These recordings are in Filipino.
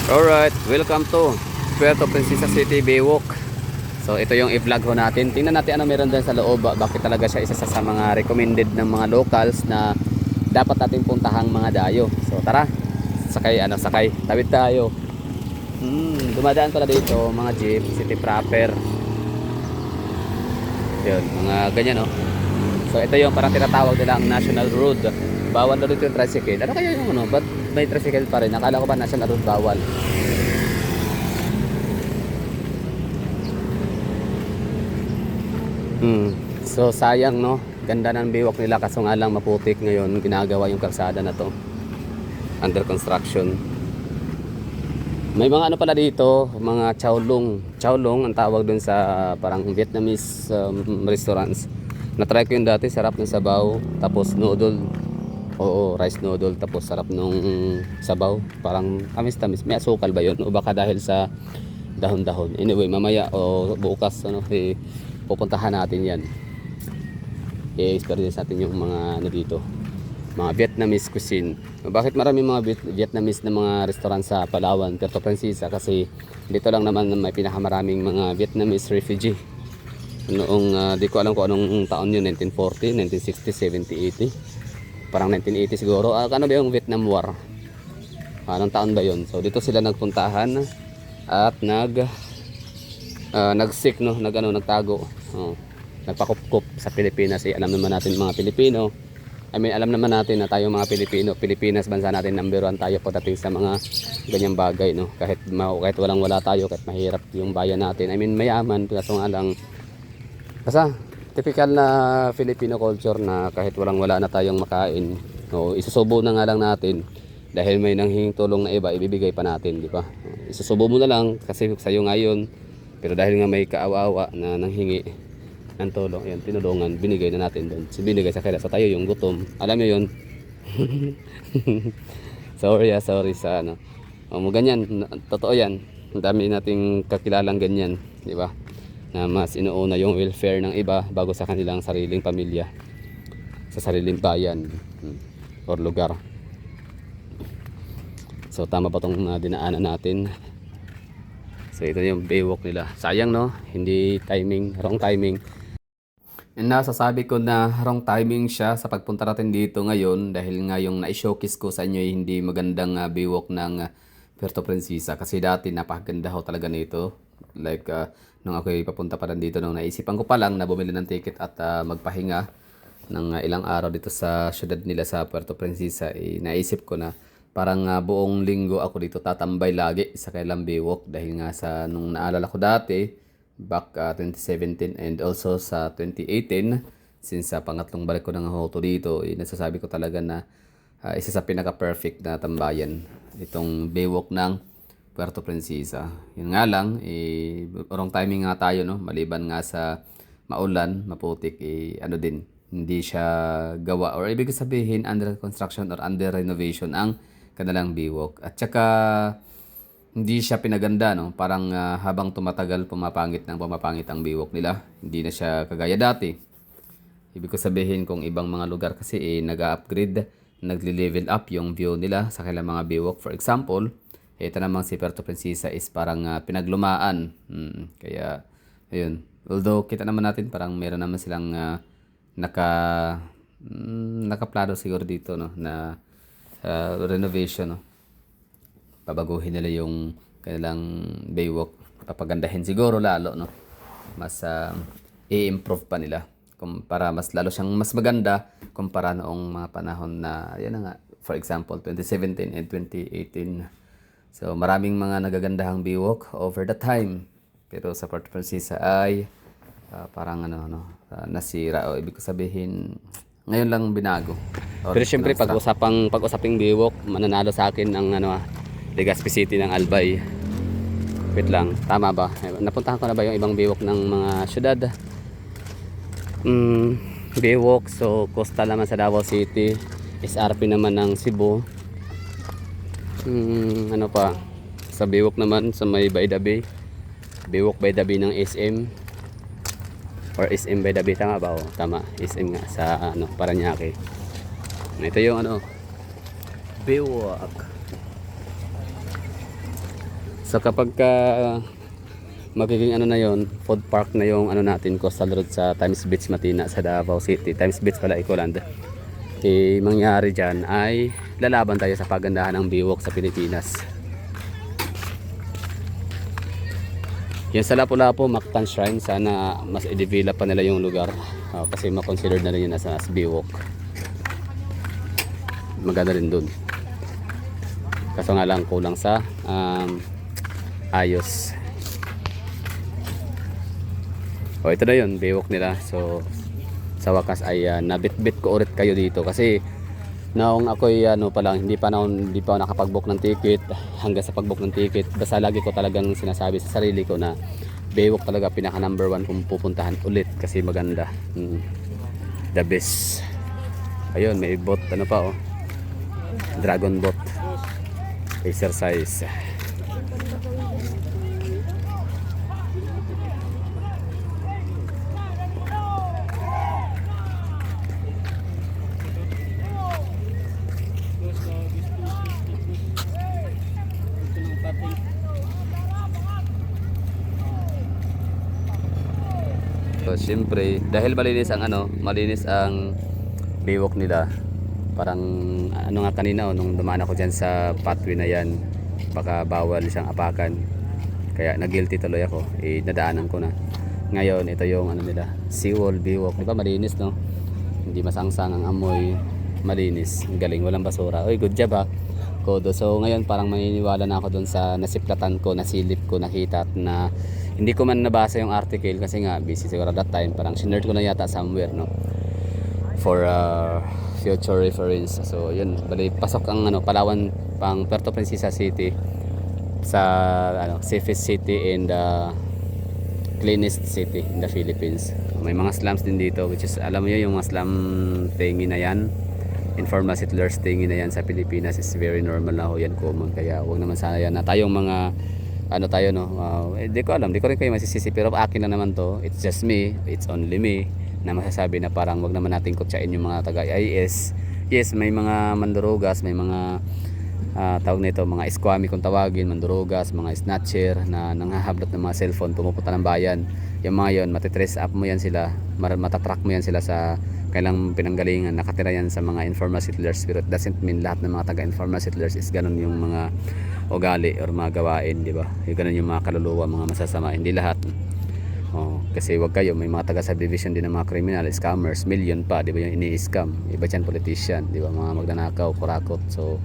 Alright, welcome to Puerto Princesa City, Baywalk. So ito yung i-vlog ho natin. Tingnan natin ano meron dyan sa loob. Bakit talaga siya isa sa mga recommended ng mga locals na dapat natin puntahang mga dayo. So tara, sakay. Tawid tayo. Dumadaan pala dito mga jeep, city proper. Yun, mga ganyan, no. So ito yung parang tinatawag nila ang National Road. Bawal na dito yung tricycle. Ano kaya yung ano? Ba't may tricycle pa rin? Akala ko ba National Road bawal? So sayang, no. Ganda ng biwak nila kaso nga lang maputik ngayon. Ginagawa yung kalsada na to. Under construction. May mga ano pala dito, mga chowlong. Chowlong ang tawag dun sa parang Vietnamese restaurants. Na-try ko yun dati, sarap ng sabaw. Tapos noodle. Oo, rice noodle. Tapos sarap nung sabaw. Parang tamis-tamis. May asukal ba yun? O baka dahil sa dahon-dahon. Anyway, mamaya o bukas ano, pupuntahan natin yan. I-experience natin yung mga ano dito, mga Vietnamese cuisine. Bakit marami mga Vietnamese na mga restaurant sa Palawan, Puerto Princesa? Kasi dito lang naman may pinakamaraming mga Vietnamese refugee. Noong di ko alam kung anong taon yun, 1940, 1960, 70, 80. Parang 1980 siguro. Ano ba yung Vietnam War? Anong taon ba yun? So dito sila nagpuntahan at nagsik, no, nagtago. Nagpakup-kup sa Pilipinas. Alam naman natin mga Pilipino. Alam naman natin na tayo mga Pilipinas, bansa natin number 1 tayo pagdating sa mga ganyang bagay, no. Kahit walang-wala tayo, kahit mahirap yung bayan natin. Mayaman, kaso nga lang typical na Filipino culture na kahit walang-wala na tayong makain, no, isusubo na nga lang natin dahil may nanghinging tulong na iba, ibibigay pa natin, di ba? Isusubo mo na lang kasi sa'yo ngayon, pero dahil nga may kaawa-awa na nanghingi ng tulong, ayan, tinulungan, binigay na natin doon. Binigay sa kanila, sa tayo yung gutom. Alam mo yun? sorry sa ano. Ganyan, totoo yan. Ang dami nating kakilalang ganyan, di ba? Na mas inuuna yung welfare ng iba bago sa kanilang sariling pamilya, sa sariling bayan or lugar. So tama ba tong dinaanan natin? So ito yung baywalk nila. Sayang, no, hindi wrong timing. And nasasabi ko na wrong timing siya sa pagpunta natin dito ngayon dahil nga yung na-showcase ko sa inyo ay hindi magandang baywalk ng Puerto Princesa. Kasi dati napakaganda ho talaga nito. Like nung ako papunta pa rin dito, nung naisipan ko pa lang na bumili ng ticket at magpahinga ng ilang araw dito sa syudad nila sa Puerto Princesa, naisip ko na parang buong linggo ako dito tatambay lagi sa kailang baywalk dahil nga sa nung naalala ko dati back 2017 and also sa 2018, since sa pangatlong balik ko ng Hoto dito, nasasabi ko talaga na isa sa pinaka-perfect na tambayan itong baywalk ng Puerto Princesa. Yun nga lang, wrong timing nga tayo, no? Maliban nga sa maulan, maputik, ano din, hindi siya gawa or ibig sabihin under construction or under renovation ang kanilang baywalk. At saka hindi siya pinaganda, no? Parang habang tumatagal pumapangit ang baywalk nila. Hindi na siya kagaya dati. Ibig ko sabihin kung ibang mga lugar kasi nag-upgrade, nagli-level up yung view nila sa kanilang mga baywalk. For example, ito namang si Puerto Princesa is parang pinaglumaan. Kaya ayun. Although kita naman natin parang meron naman silang nakaplano siguro dito, no, na renovation, no. Babaguhin nila yung kanilang baywalk, papagandahin siguro lalo, no. Mas i-improve pa nila para mas lalo siyang mas maganda kumpara noong mga panahon na yan na nga, for example 2017 and 2018. So maraming mga nagagandahang baywalk over the time, pero sa Puerto Princesa ay parang nasira, o ibig ko sabihin ngayon lang binago. Pero syempre pag-usaping baywalk, mananalo sa akin ng Legazpi City ng Albay. Wait lang, tama ba? Napuntahan ko na ba yung ibang baywalk ng mga syudad? Baywalk, so coastal naman sa Davao City, SRP naman ng Cebu. Ano pa? Sa baywalk naman sa may By the Bay. Baywalk by the Bay ng SM. Or SM by the Bay, tama ba? Tama, SM nga sa Paranaque. Ito yung baywalk. So kapag magiging ano na yon, food park na yung ano natin, coastal road sa Times Beach Matina sa Davao City, Times Beach pala, Ecoland, mangyari dyan ay lalaban tayo sa pagandahan ng biwok sa Pilipinas. Yan sa Lapu-Lapu, Mactan Shrine, sana mas i-develop pa nila yung lugar, kasi makonsider na rin yun as biwok. Maganda rin dun, kaso nga lang kulang sa ayos. Ito na yun, biwok nila. So sa wakas ay nabitbit ko ulit kayo dito, kasi noong ako'y pa lang, hindi pa ako nakapag-book ng ticket, hanggang sa pag-book ng ticket, basta lagi ko talagang sinasabi sa sarili ko na biwok talaga pinaka number 1 kung pupuntahan ulit, kasi maganda, the best. Ayun, may boat, dragon boat exercise. So siyempre, dahil malinis ang biwok nila, parang nga kanina nung dumaan ako dyan sa pathway na yan, baka bawal siyang apakan, kaya nag-guilty tuloy ako, nadaanan ko na. Ngayon ito yung nila, seawall biwok, diba malinis, no? Hindi masangsang ang amoy, malinis, galing, walang basura. Oy, good job Kodo. So ngayon parang maniniwala na ako doon sa nasiplatan ko, nasilip ko, nakita, at na hindi ko man nabasa yung article kasi nga busy siguro that time, parang sinert ko na yata somewhere, no, for future reference. So yun, bali pasok ang Palawan, pang Puerto Princesa City, sa safest city and cleanest city in the Philippines. May mga slums din dito, which is, alam mo yun, yung mga slum thingy na yan, informal settlers thingy na yan sa Pilipinas is very normal na yan, common. Kaya wag naman sana yan na tayong mga tayo, no, di ko alam, di ko rin kayo masisisi, pero akin na naman to, it's just me, it's only me, na masasabi na parang wag naman natin kutsain yung mga taga-IS. Yes, may mga mandurugas, may mga tawag nito, mga eskwami kung tawagin, mandurugas, mga snatcher na nanghahablot ng mga cellphone, pumupunta ng bayan. Yung mga yon, matitrace up mo yan sila, matatrack mo yan sila sa kailang pinanggalingan, nakatira yan sa mga informal settlers, pero it doesn't mean lahat ng mga taga-informal settlers is ganun yung mga ugali or mga gawain, di ba? Yung ganun yung mga kaluluwa, mga masasama, hindi lahat. Kasi wag kayo, may mga taga-subdivision din ng mga criminal, scammers, million pa, di ba, yung ini-scam. Iba dyan politician, di ba, mga magnanakaw, kurakot. So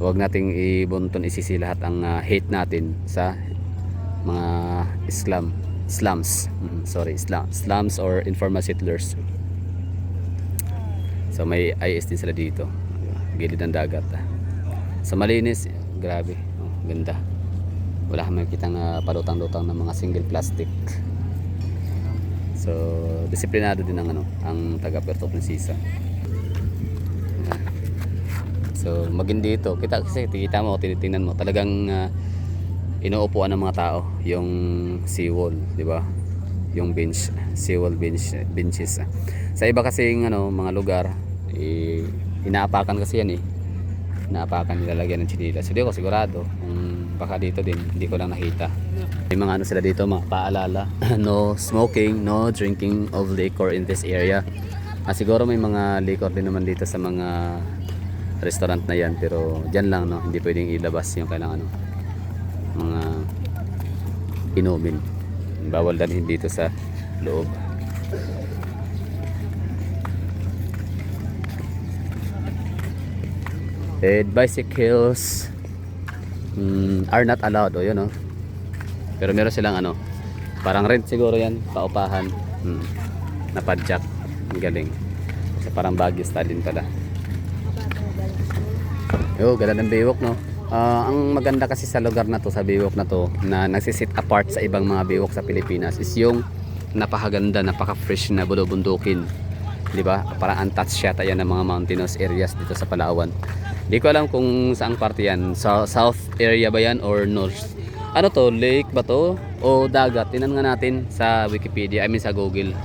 wag nating ibunton, isisi lahat ang hate natin sa mga slums or informal settlers. So may IS din sila dito, gilid ng dagat. Sa malinis, grabe, ganda. Wala kang makikitang palutang-lutang ng mga single plastic. So disiplinado din ang taga Puerto Princesa. So maging dito, kita mo, tinitingnan mo, talagang inuupuan ng mga tao yung seawall, di ba? Yung seawall benches. Sa iba kasi mga lugar, inaapakan kasi yan, inaapakan, nilalagyan ng chinilas. So di ako sigurado kung baka dito din, hindi ko lang nakita. May mga sila dito, mga paalala, no smoking, no drinking of liquor in this area. Siguro may mga liquor din naman dito sa mga restaurant na yan, pero dyan lang, no, hindi pwedeng ilabas yung kailangan mga inumin, bawal dalhin dito sa loob. And bicycles are not allowed, yun, pero meron silang parang rent siguro yan, paupahan, na padjak, ang galing. So parang Baguio style din pala. Ganda ng biwok, no. Ang maganda kasi sa lugar na to, sa biwok na to, na nagsisit apart sa ibang mga biwok sa Pilipinas, is yung napakaganda, napaka-fresh na bulubundukin, di ba? Parang untouched yata yan ng mga mountainous areas dito sa Palawan. Di ko alam kung saang parte yan, sa south area ba yan or north. Lake ba to o dagat? Tingnan nga natin sa Wikipedia, sa Google.